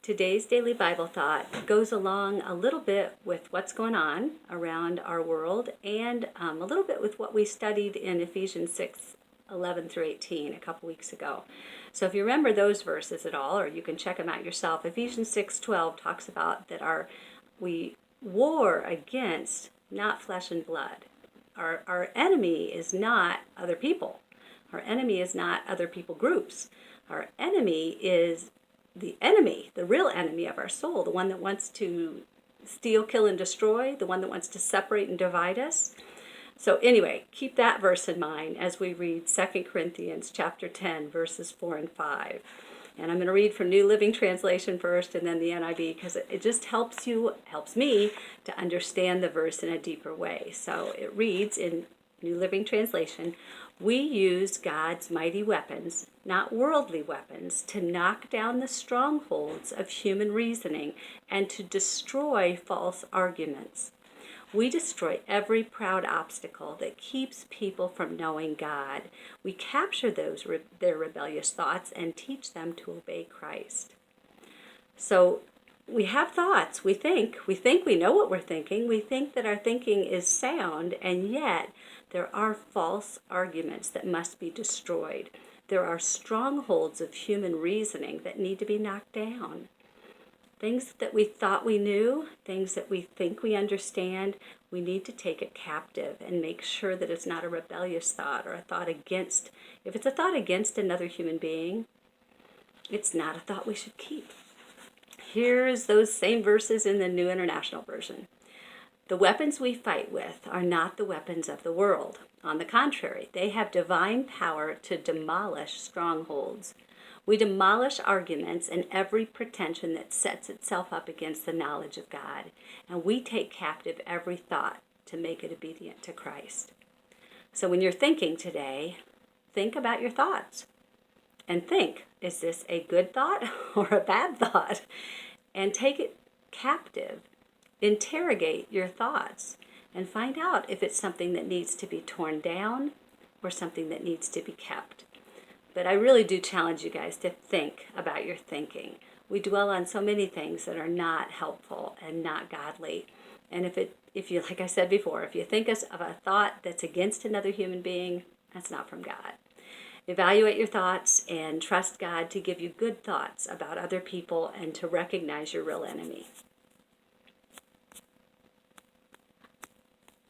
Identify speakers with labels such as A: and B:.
A: Today's daily Bible thought goes along a little bit with what's going on around our world and a little bit with what we studied in Ephesians 6:11 through 18 a couple weeks ago. So if you remember those verses at all, or you can check them out yourself, Ephesians 6:12 talks about that we war against not flesh and blood. Our enemy is not other people. Our enemy is not other people groups. Our enemy is the enemy, the real enemy of our soul, the one that wants to steal, kill, and destroy, the one that wants to separate and divide us. So anyway, keep that verse in mind as we read 2 Corinthians chapter 10, verses 4 and 5. And I'm going to read from New Living Translation first and then the NIV because it just helps me to understand the verse in a deeper way. So it reads in New Living Translation, "We use God's mighty weapons, not worldly weapons, to knock down the strongholds of human reasoning and to destroy false arguments. We destroy every proud obstacle that keeps people from knowing God. We capture their rebellious thoughts and teach them to obey Christ." So we have thoughts. We think we know what we're thinking. We think that our thinking is sound, and yet there are false arguments that must be destroyed. There are strongholds of human reasoning that need to be knocked down. Things that we thought we knew, things that we think we understand, we need to take it captive and make sure that it's not a rebellious thought or a thought against. If it's a thought against another human being, it's not a thought we should keep. Here's those same verses in the New International Version. "The weapons we fight with are not the weapons of the world. On the contrary, they have divine power to demolish strongholds. We demolish arguments and every pretension that sets itself up against the knowledge of God, and we take captive every thought to make it obedient to Christ." So when you're thinking today, think about your thoughts and think, is this a good thought or a bad thought? And take it captive. Interrogate your thoughts and find out if it's something that needs to be torn down or something that needs to be kept. But I really do challenge you guys to think about your thinking. We dwell on so many things that are not helpful and not godly. And if you, like I said before, if you think of a thought that's against another human being, that's not from God. Evaluate your thoughts and trust God to give you good thoughts about other people and to recognize your real enemy.